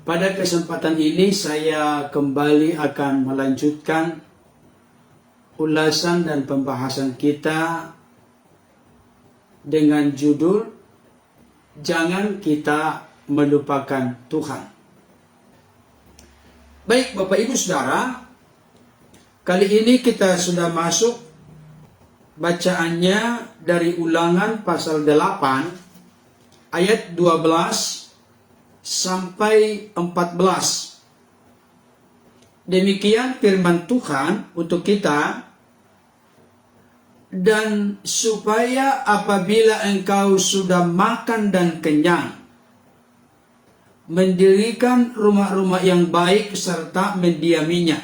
Pada kesempatan ini saya kembali akan melanjutkan ulasan dan pembahasan kita dengan judul Jangan Kita Melupakan Tuhan. Baik Bapak Ibu Saudara, kali ini kita sudah masuk bacaannya dari Ulangan pasal 8 ayat 12 sampai 14. Demikian firman Tuhan untuk kita. Dan supaya apabila engkau sudah makan dan kenyang, mendirikan rumah-rumah yang baik serta mendiaminya.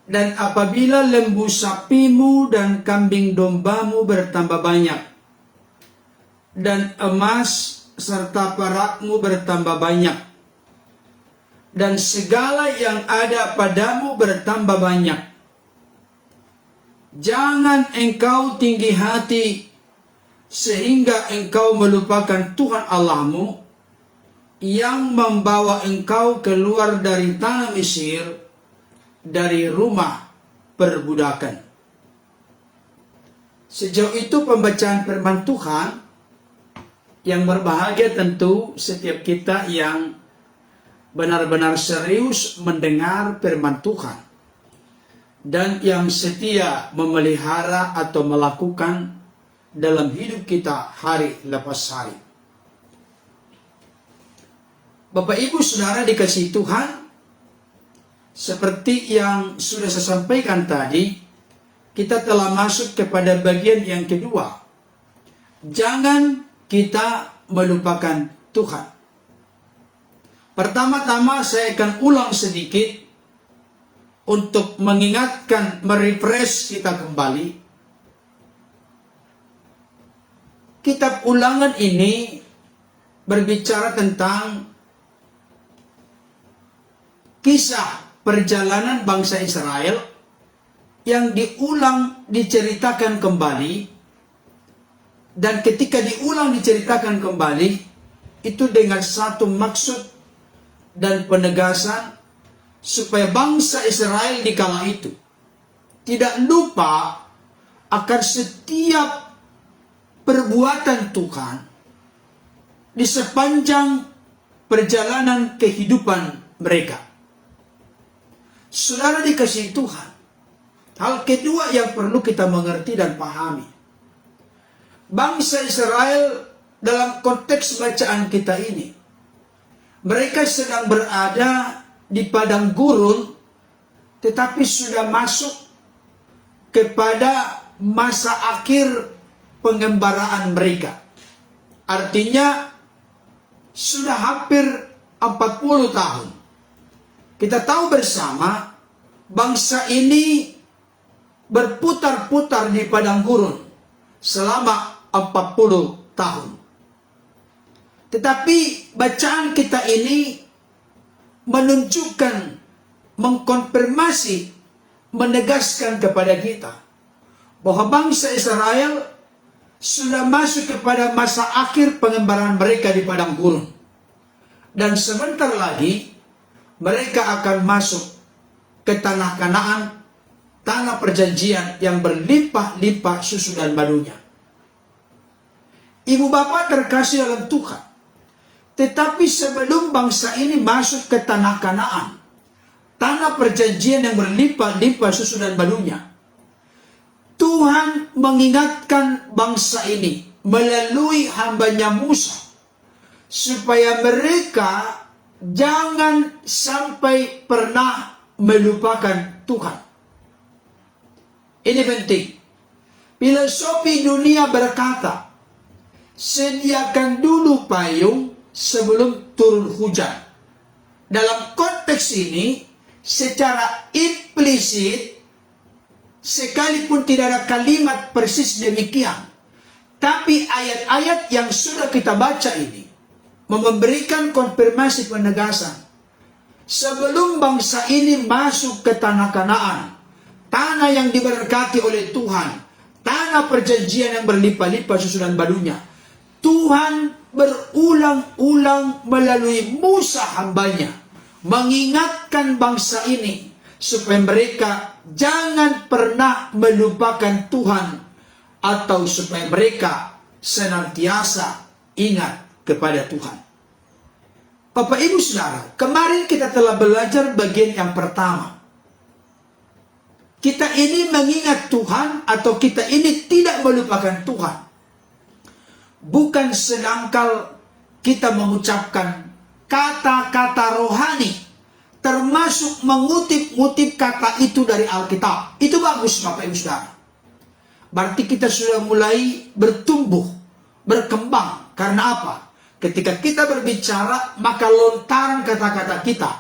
Dan apabila lembu sapimu dan kambing dombamu bertambah banyak, dan emas serta perakmu bertambah banyak, dan segala yang ada padamu bertambah banyak, jangan engkau tinggi hati sehingga engkau melupakan Tuhan Allahmu yang membawa engkau keluar dari tanah Mesir, dari rumah perbudakan. Sejauh itu pembacaan firman Tuhan. Yang berbahagia tentu setiap kita yang benar-benar serius mendengar firman Tuhan dan yang setia memelihara atau melakukan dalam hidup kita hari lepas hari. Bapak Ibu Saudara dikasihi Tuhan, seperti yang sudah saya sampaikan tadi, kita telah masuk kepada bagian yang kedua. Jangan kita melupakan Tuhan. Pertama-tama saya akan ulang sedikit untuk mengingatkan, merefresh kita kembali. Kitab Ulangan ini berbicara tentang kisah perjalanan bangsa Israel yang diceritakan kembali. Dan ketika diulang diceritakan kembali, itu dengan satu maksud dan penegasan supaya bangsa Israel di kala itu tidak lupa akan setiap perbuatan Tuhan di sepanjang perjalanan kehidupan mereka. Saudara dikasihi Tuhan, hal kedua yang perlu kita mengerti dan pahami, bangsa Israel dalam konteks bacaan kita ini, mereka sedang berada di padang gurun, tetapi sudah masuk kepada masa akhir pengembaraan mereka. Artinya sudah hampir 40 tahun. Kita tahu bersama bangsa ini berputar-putar di padang gurun selama 40 tahun. Tetapi bacaan kita ini menunjukkan, mengkonfirmasi, menegaskan kepada kita bahwa bangsa Israel sudah masuk kepada masa akhir pengembaraan mereka di padang gurun. Dan sebentar lagi mereka akan masuk ke tanah Kanaan, tanah perjanjian yang berlimpah-limpah susu dan madunya. Ibu bapak terkasih dalam Tuhan, tetapi sebelum bangsa ini masuk ke tanah Kanaan, tanah perjanjian yang berlimpah-limpah susu dan madunya, Tuhan mengingatkan bangsa ini melalui hambanya Musa supaya mereka jangan sampai pernah melupakan Tuhan. Ini penting. Filosofi dunia berkata, sediakan dulu payung sebelum turun hujan. Dalam konteks ini, secara implisit, sekalipun tidak ada kalimat persis demikian, tapi ayat-ayat yang sudah kita baca ini memberikan konfirmasi penegasan. Sebelum bangsa ini masuk ke tanah Kanaan, tanah yang diberkati oleh Tuhan, tanah perjanjian yang berlimpah-limpah susu dan madunya, Tuhan berulang-ulang melalui Musa hambanya mengingatkan bangsa ini supaya mereka jangan pernah melupakan Tuhan, atau supaya mereka senantiasa ingat kepada Tuhan. Bapak Ibu Saudara, kemarin kita telah belajar bagian yang pertama. Kita ini mengingat Tuhan atau kita ini tidak melupakan Tuhan, bukan sedangkal kita mengucapkan kata-kata rohani, termasuk mengutip-ngutip kata itu dari Alkitab. Itu bagus Bapak Ibu Saudara. Berarti kita sudah mulai bertumbuh, berkembang. Karena apa? Ketika kita berbicara, maka lontaran kata-kata kita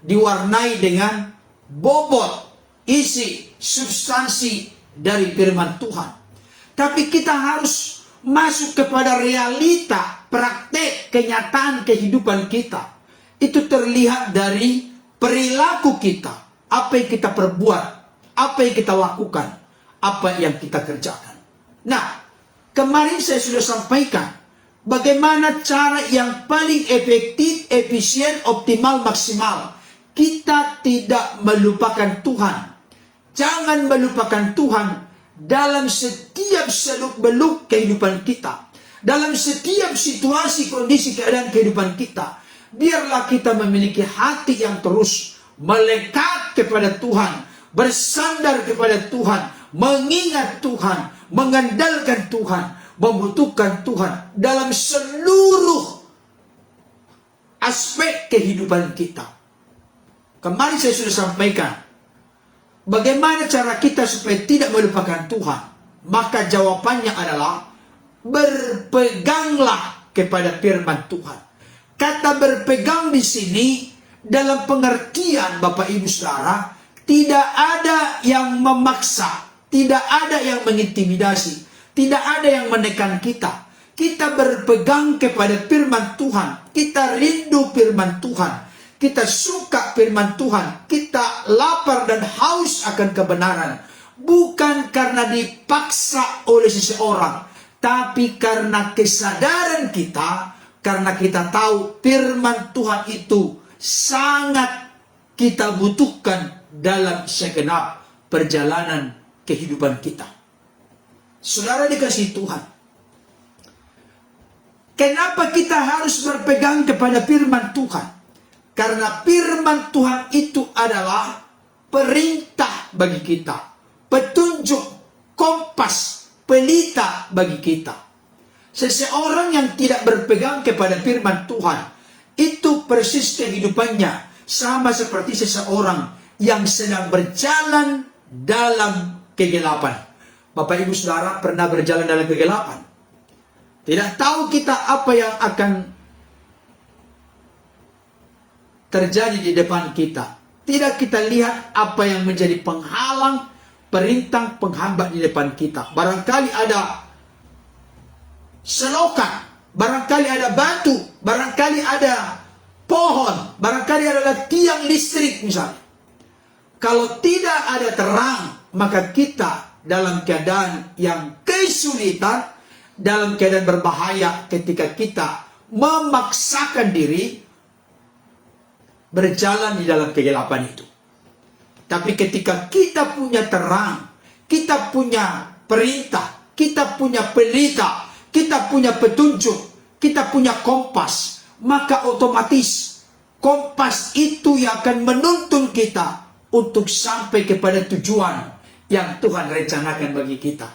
diwarnai dengan bobot, isi, substansi dari firman Tuhan. Tapi kita harus masuk kepada realita, praktek, kenyataan kehidupan kita. Itu terlihat dari perilaku kita. Apa yang kita perbuat, apa yang kita lakukan, apa yang kita kerjakan. Nah, kemarin saya sudah sampaikan bagaimana cara yang paling efektif, efisien, optimal, maksimal. Kita tidak melupakan Tuhan. Jangan melupakan Tuhan dalam setiap seluk-beluk kehidupan kita. Dalam setiap situasi, kondisi, keadaan kehidupan kita. Biarlah kita memiliki hati yang terus melekat kepada Tuhan, bersandar kepada Tuhan, mengingat Tuhan, mengandalkan Tuhan, membutuhkan Tuhan dalam seluruh aspek kehidupan kita. Kemarin saya sudah sampaikan bagaimana cara kita supaya tidak melupakan Tuhan. Maka jawabannya adalah berpeganglah kepada firman Tuhan. Kata berpegang di sini dalam pengertian Bapak Ibu Saudara, tidak ada yang memaksa, tidak ada yang mengintimidasi, tidak ada yang menekan kita. Kita berpegang kepada firman Tuhan, kita rindu firman Tuhan, kita suka firman Tuhan, kita lapar dan haus akan kebenaran. Bukan karena dipaksa oleh seseorang, tapi karena kesadaran kita, karena kita tahu firman Tuhan itu sangat kita butuhkan dalam segenap perjalanan kehidupan kita. Saudara dikasihi Tuhan, kenapa kita harus berpegang kepada firman Tuhan? Karena firman Tuhan itu adalah perintah bagi kita, petunjuk, kompas, pelita bagi kita. Seseorang yang tidak berpegang kepada firman Tuhan, itu persis kehidupannya sama seperti seseorang yang sedang berjalan dalam kegelapan. Bapak Ibu Saudara pernah berjalan dalam kegelapan? Tidak tahu kita apa yang akan terjadi di depan kita. Tidak kita lihat apa yang menjadi penghalang, perintah, penghambat di depan kita. Barangkali ada selokan, barangkali ada batu, barangkali ada pohon, barangkali ada tiang listrik misalnya. Kalau tidak ada terang, maka kita dalam keadaan yang kesulitan, dalam keadaan berbahaya ketika kita memaksakan diri berjalan di dalam kegelapan itu. Tapi ketika kita punya terang, kita punya perintah, kita punya pelita, kita punya petunjuk, kita punya kompas, maka otomatis kompas itu yang akan menuntun kita untuk sampai kepada tujuan yang Tuhan rencanakan bagi kita.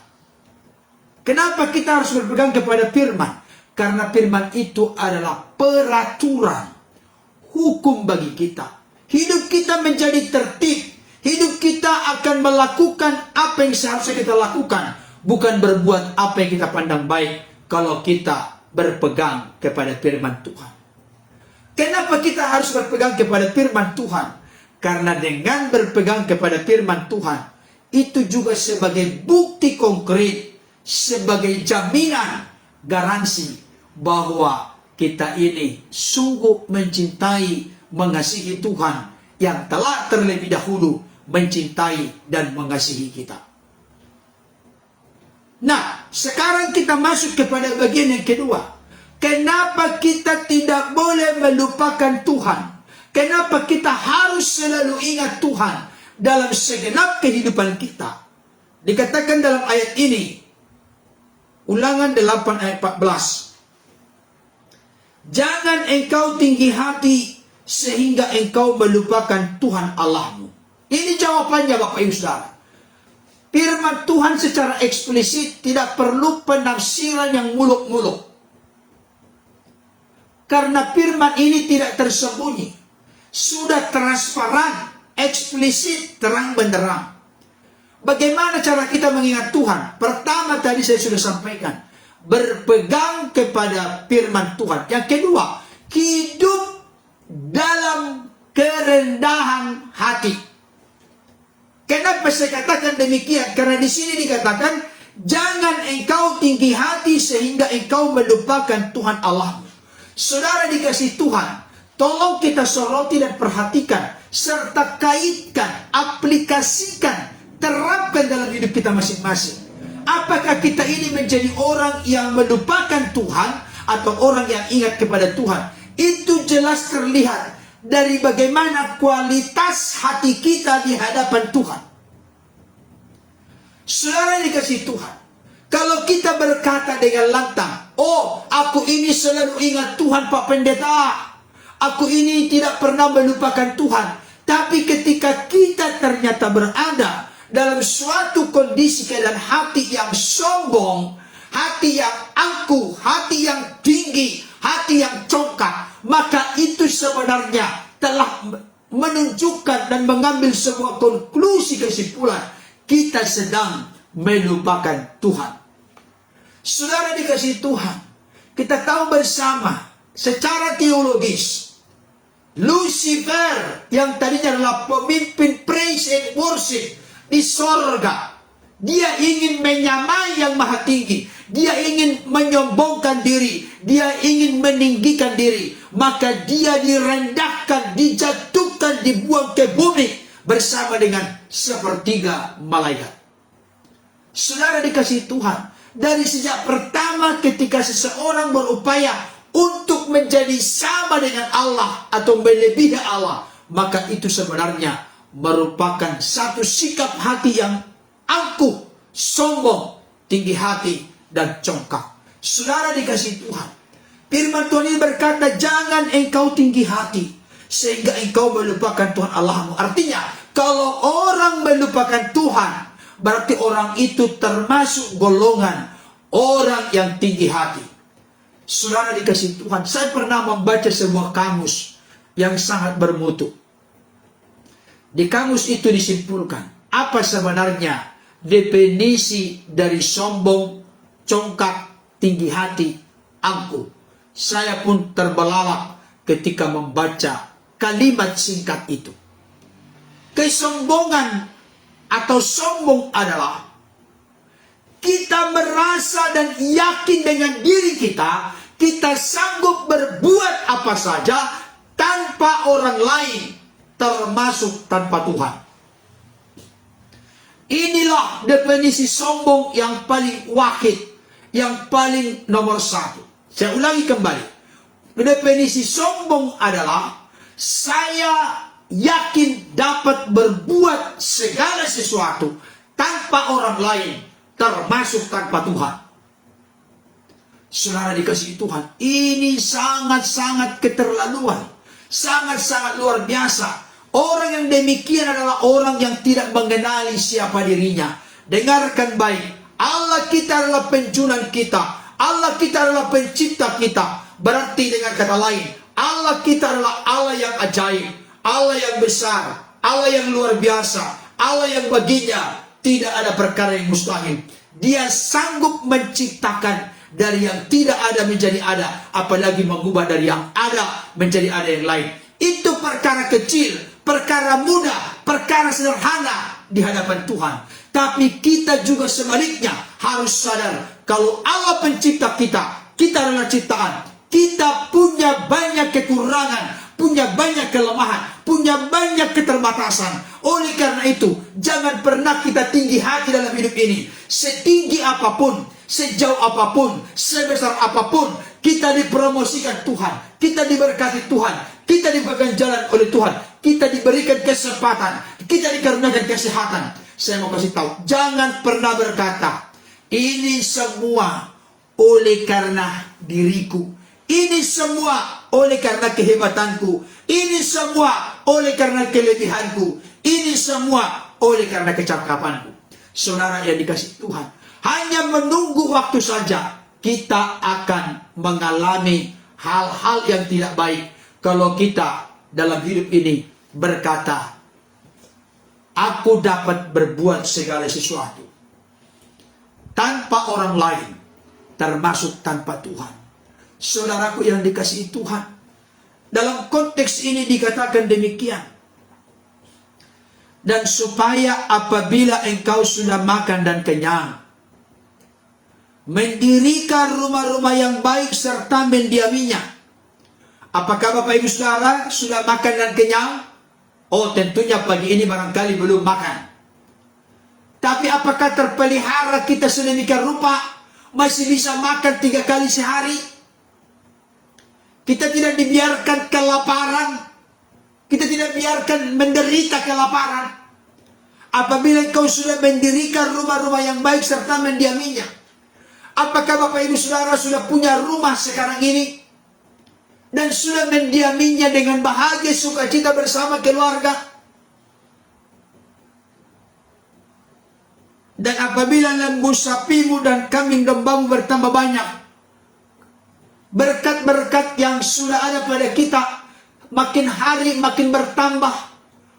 Kenapa kita harus berpegang kepada firman? Karena firman itu adalah peraturan, hukum bagi kita. Hidup kita menjadi tertib. Hidup kita akan melakukan apa yang seharusnya kita lakukan, bukan berbuat apa yang kita pandang baik kalau kita berpegang kepada firman Tuhan. Kenapa kita harus berpegang kepada firman Tuhan? Karena dengan berpegang kepada firman Tuhan, itu juga sebagai bukti konkret, sebagai jaminan, garansi bahwa kita ini sungguh mencintai, mengasihi Tuhan yang telah terlebih dahulu mencintai dan mengasihi kita. Nah, sekarang kita masuk kepada bagian yang kedua. Kenapa kita tidak boleh melupakan Tuhan? Kenapa kita harus selalu ingat Tuhan dalam segenap kehidupan kita? Dikatakan dalam ayat ini, Ulangan 8 ayat 14. Jangan engkau tinggi hati sehingga engkau melupakan Tuhan Allahmu. Ini jawabannya Bapak Ibu Saudara. Firman Tuhan secara eksplisit tidak perlu penafsiran yang muluk-muluk. Karena firman ini tidak tersembunyi. Sudah transparan, eksplisit, terang benderang. Bagaimana cara kita mengingat Tuhan? Pertama tadi saya sudah sampaikan, berpegang kepada firman Tuhan. Yang kedua, hidup dalam kerendahan hati. Kenapa saya katakan demikian? Karena di sini dikatakan, jangan engkau tinggi hati sehingga engkau melupakan Tuhan Allahmu. Saudara dikasih Tuhan, tolong kita soroti dan perhatikan, serta kaitkan, aplikasikan, terapkan dalam hidup kita masing-masing. Apakah kita ini menjadi orang yang melupakan Tuhan atau orang yang ingat kepada Tuhan? Itu jelas terlihat dari bagaimana kualitas hati kita di hadapan Tuhan. Saudara dikasih Tuhan, kalau kita berkata dengan lantang, oh aku ini selalu ingat Tuhan Pak Pendeta, aku ini tidak pernah melupakan Tuhan. Tapi ketika kita ternyata berada dalam suatu kondisi keadaan hati yang sombong, hati yang angkuh, hati yang tinggi, hati yang congkak, maka itu sebenarnya telah menunjukkan dan mengambil sebuah konklusi kesimpulan, kita sedang melupakan Tuhan. Saudara dikasih Tuhan, kita tahu bersama secara teologis, Lucifer yang tadinya adalah pemimpin praise and worship di sorga, dia ingin menyamai yang maha tinggi, dia ingin menyombongkan diri, dia ingin meninggikan diri, maka dia direndahkan, dijatuhkan, dibuang ke bumi bersama dengan sepertiga malaikat. Saudara dikasih Tuhan, dari sejak pertama ketika seseorang berupaya untuk menjadi sama dengan Allah atau melebihi Allah, maka itu sebenarnya merupakan satu sikap hati yang angkuh, sombong, tinggi hati, dan congkak. Saudara dikasih Tuhan, firman Tuhan ini berkata, jangan engkau tinggi hati sehingga engkau melupakan Tuhan Allahmu. Artinya, kalau orang melupakan Tuhan, berarti orang itu termasuk golongan orang yang tinggi hati. Saudara dikasih Tuhan, saya pernah membaca sebuah kamus yang sangat bermutu. Di kamus itu disimpulkan, apa sebenarnya definisi dari sombong, congkak, tinggi hati, angkuh. Saya pun terbelalak ketika membaca kalimat singkat itu. Kesombongan atau sombong adalah kita merasa dan yakin dengan diri kita, kita sanggup berbuat apa saja tanpa orang lain, termasuk tanpa Tuhan. Inilah definisi sombong yang paling wahid, yang paling nomor satu. Saya ulangi kembali. Definisi sombong adalah saya yakin dapat berbuat segala sesuatu tanpa orang lain, termasuk tanpa Tuhan. Saudara dikasihi Tuhan, ini sangat-sangat keterlaluan, sangat-sangat luar biasa. Orang yang demikian adalah orang yang tidak mengenali siapa dirinya. Dengarkan baik, Allah kita adalah penjunan kita, Allah kita adalah pencipta kita. Berarti dengan kata lain, Allah kita adalah Allah yang ajaib, Allah yang besar, Allah yang luar biasa, Allah yang baginya tidak ada perkara yang mustahil. Dia sanggup menciptakan dari yang tidak ada menjadi ada, apalagi mengubah dari yang ada menjadi ada yang lain. Itu perkara kecil, perkara mudah, perkara sederhana di hadapan Tuhan. Tapi kita juga sebaliknya harus sadar, kalau Allah pencipta kita, kita adalah ciptaan, kita punya banyak kekurangan, punya banyak kelemahan, punya banyak keterbatasan. Oleh karena itu, jangan pernah kita tinggi hati dalam hidup ini. Setinggi apapun, sejauh apapun, sebesar apapun, kita dipromosikan Tuhan, kita diberkati Tuhan, kita diberikan jalan oleh Tuhan, kita diberikan kesempatan, kita dikaruniakan kesehatan. Saya mau kasih tahu, jangan pernah berkata, ini semua oleh karena diriku, ini semua oleh karena kehebatanku, ini semua oleh karena kelebihanku, ini semua oleh karena kecakapanku. Saudara yang dikasih Tuhan, hanya menunggu waktu saja kita akan mengalami hal-hal yang tidak baik kalau kita dalam hidup ini berkata, aku dapat berbuat segala sesuatu tanpa orang lain, termasuk tanpa Tuhan. Saudaraku yang dikasihi Tuhan, dalam konteks ini dikatakan demikian. Dan supaya apabila engkau sudah makan dan kenyang, mendirikan rumah-rumah yang baik serta mendiaminya. Apakah Bapak Ibu Saudara sudah makan dan kenyang? Oh, tentunya pagi ini barangkali belum makan. Tapi apakah terpelihara kita sedemikian rupa masih bisa makan 3 kali sehari? Kita tidak dibiarkan kelaparan. Kita tidak biarkan menderita kelaparan. Apabila engkau sudah mendirikan rumah-rumah yang baik serta mendiaminya. Apakah Bapak Ibu Saudara sudah punya rumah sekarang ini? Dan sudah mendiaminya dengan bahagia sukacita bersama keluarga? Dan apabila lembu sapimu dan kambing dombamu bertambah banyak, berkat-berkat yang sudah ada pada kita makin hari makin bertambah,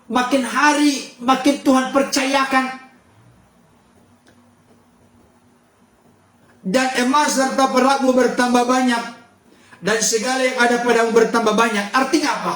makin hari makin Tuhan percayakan. Dan emas serta perakmu bertambah banyak, dan segala yang ada padamu bertambah banyak. Artinya apa?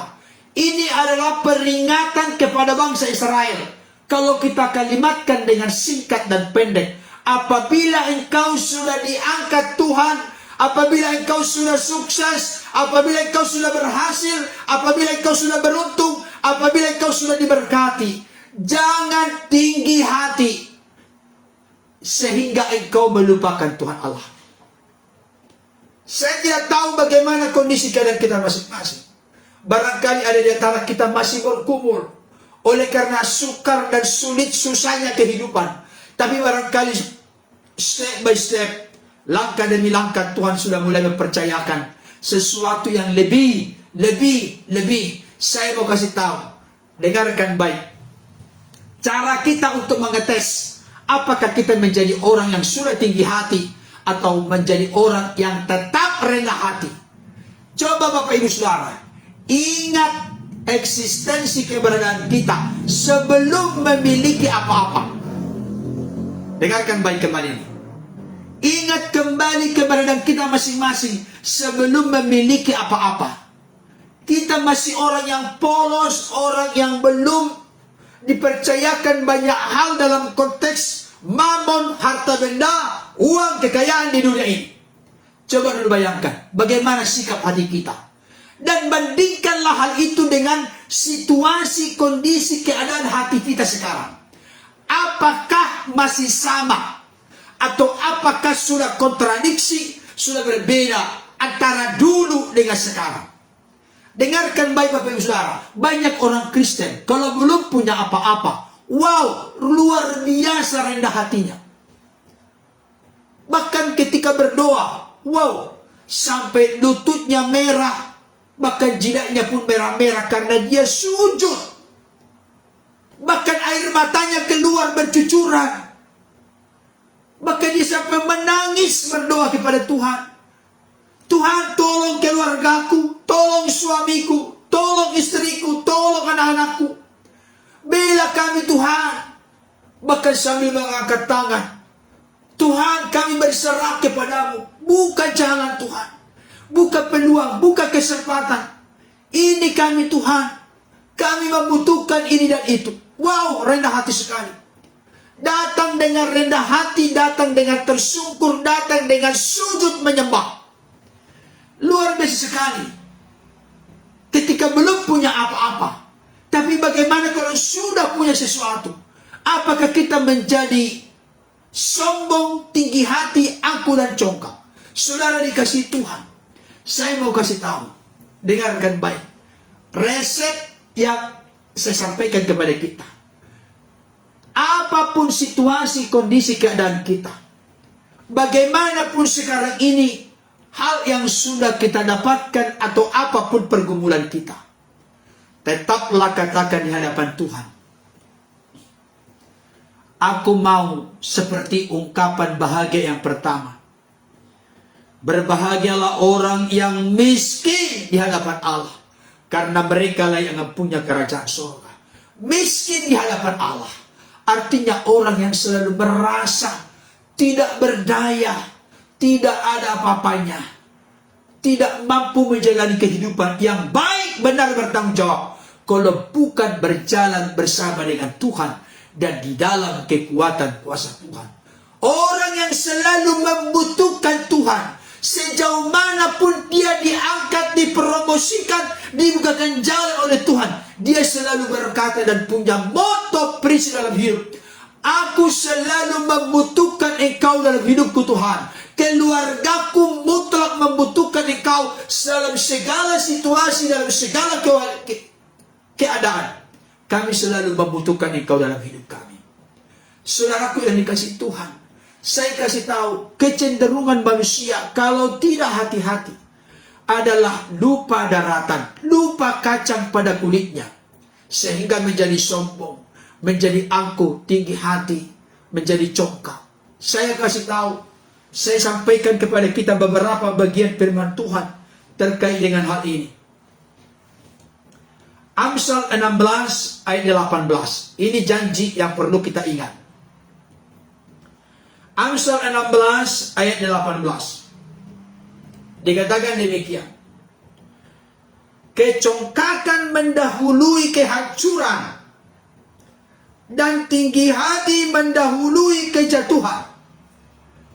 Ini adalah peringatan kepada bangsa Israel. Kalau kita kalimatkan dengan singkat dan pendek, apabila engkau sudah diangkat Tuhan, apabila engkau sudah sukses, apabila engkau sudah berhasil, apabila engkau sudah beruntung, apabila engkau sudah diberkati, jangan tinggi hati sehingga engkau melupakan Tuhan Allah. Saya tidak tahu bagaimana kondisi keadaan kita masing-masing. Barangkali ada di antara kita masih bergumul oleh karena sukar dan sulit susahnya kehidupan. Tapi barangkali step by step, langkah demi langkah Tuhan sudah mulai mempercayakan sesuatu yang lebih. Saya mau kasih tahu, dengarkan baik. Cara kita untuk mengetes apakah kita menjadi orang yang sudah tinggi hati atau menjadi orang yang tetap rendah hati. Coba Bapak Ibu Saudara, ingat eksistensi keberadaan kita sebelum memiliki apa-apa. Dengarkan baik kembali ini. Ingat kembali keberadaan kita masing-masing sebelum memiliki apa-apa. Kita masih orang yang polos, orang yang belum dipercayakan banyak hal dalam konteks mamon, harta benda, uang, kekayaan di dunia ini. Coba dulu bayangkan bagaimana sikap hati kita. Dan bandingkanlah hal itu dengan situasi, kondisi, keadaan hati kita sekarang. Apakah masih sama? Atau apakah sudah kontradiksi, sudah berbeda antara dulu dengan sekarang? Dengarkan baik Bapak Ibu Saudara, banyak orang Kristen kalau belum punya apa-apa, wow, luar biasa rendah hatinya. Bahkan ketika berdoa, wow, sampai lututnya merah, bahkan jidatnya pun merah-merah karena dia sujud. Bahkan air matanya keluar bercucuran. Bahkan dia sampai menangis berdoa kepada Tuhan. Tuhan, tolong keluargaku, tolong suamiku, tolong istriku, tolong anak-anakku. Bela kami Tuhan. Bahkan sambil mengangkat tangan, Tuhan, kami berserah kepadamu. Buka jalan Tuhan, buka peluang, buka kesempatan. Ini kami Tuhan, kami membutuhkan ini dan itu. Wow, rendah hati sekali. Datang dengan rendah hati, datang dengan tersungkur, datang dengan sujud menyembah. Luar biasa sekali. Ketika belum punya apa-apa, tapi bagaimana kalau sudah punya sesuatu? Apakah kita menjadi sombong, tinggi hati, angkuh dan congkak. Saudara dikasih Tuhan, saya mau kasih tahu, dengarkan baik. Resep yang saya sampaikan kepada kita. Apapun situasi, kondisi, keadaan kita, bagaimanapun sekarang ini, hal yang sudah kita dapatkan atau apapun pergumulan kita, tetaplah katakan di hadapan Tuhan, aku mau seperti ungkapan bahagia yang pertama. Berbahagialah orang yang miskin di hadapan Allah, karena mereka lah yang punya kerajaan surga. Miskin di hadapan Allah artinya orang yang selalu merasa tidak berdaya, tidak ada apa-apanya, tidak mampu menjalani kehidupan yang baik, benar, bertanggung jawab, kalau bukan berjalan bersama dengan Tuhan dan di dalam kekuatan kuasa Tuhan. Orang yang selalu membutuhkan Tuhan, sejauh manapun dia diangkat, dipromosikan, dibukakan jalan oleh Tuhan, dia selalu berkata dan punya moto prinsip dalam hidup, aku selalu membutuhkan Engkau dalam hidupku Tuhan. Keluargaku mutlak membutuhkan Engkau dalam segala situasi, dalam segala keadaan. Kami selalu membutuhkan Engkau dalam hidup kami. Saudaraku yang dikasih Tuhan, saya kasih tahu, kecenderungan manusia kalau tidak hati-hati adalah lupa daratan, lupa kacang pada kulitnya, sehingga menjadi sombong, menjadi angkuh, tinggi hati, menjadi congkak. Saya kasih tahu, saya sampaikan kepada kita beberapa bagian firman Tuhan terkait dengan hal ini. Amsal 16 ayat 18. Ini janji yang perlu kita ingat. Amsal 16 ayat 18. Dikatakan demikian. Kecongkakan mendahului kehancuran, dan tinggi hati mendahului kejatuhan.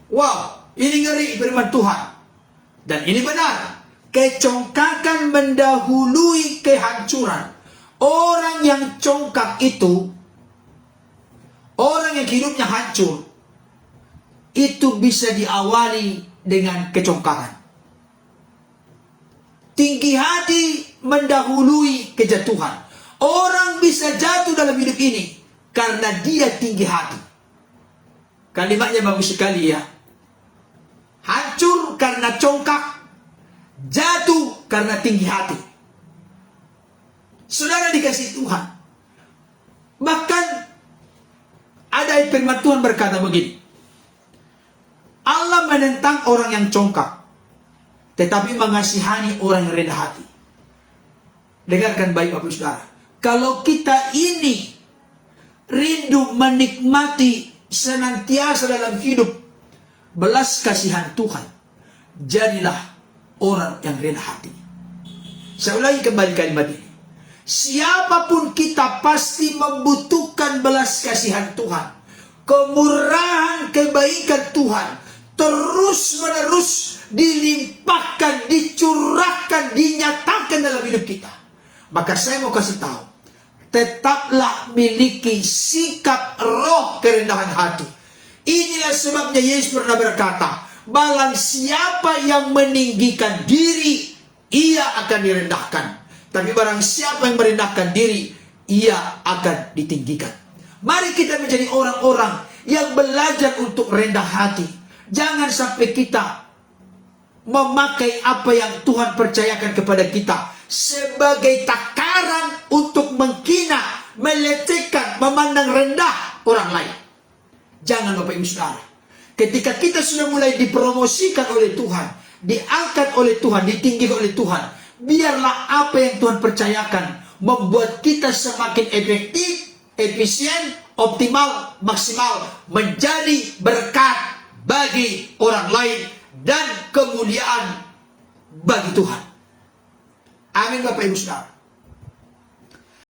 Wow, ini ngeri firman Tuhan. Dan ini benar. Kecongkakan mendahului kehancuran. Orang yang congkak itu, orang yang hidupnya hancur, itu bisa diawali dengan kecongkakan. Tinggi hati mendahului kejatuhan. Orang bisa jatuh dalam hidup ini karena dia tinggi hati. Kalimatnya bagus sekali ya. Hancur karena congkak, jatuh karena tinggi hati. Saudara dikasih Tuhan, bahkan ada firman Tuhan berkata begini, Allah menentang orang yang congkak, tetapi mengasihani orang yang rendah hati. Dengarkan baik Bapak Saudara, kalau kita ini rindu menikmati senantiasa dalam hidup belas kasihan Tuhan, jadilah orang yang rendah hati. Saya ulangi kembali kalimat ini. Siapapun kita pasti membutuhkan belas kasihan Tuhan, kemurahan, kebaikan Tuhan, terus menerus dilimpahkan, dicurahkan, dinyatakan dalam hidup kita. Maka saya mau kasih tahu, tetaplah miliki sikap roh kerendahan hati. Inilah sebabnya Yesus pernah berkata, barang siapa yang meninggikan diri, ia akan direndahkan. Tapi barang siapa yang merendahkan diri, ia akan ditinggikan. Mari kita menjadi orang-orang yang belajar untuk rendah hati. Jangan sampai kita memakai apa yang Tuhan percayakan kepada kita sebagai takaran untuk menghina, melecehkan, memandang rendah orang lain. Jangan Bapak Ibu Saudara. Ketika kita sudah mulai dipromosikan oleh Tuhan, diangkat oleh Tuhan, ditinggikan oleh Tuhan, biarlah apa yang Tuhan percayakan membuat kita semakin efektif, efisien, optimal, maksimal, menjadi berkat bagi orang lain dan kemuliaan bagi Tuhan. Amin Bapak Ibu Saudara.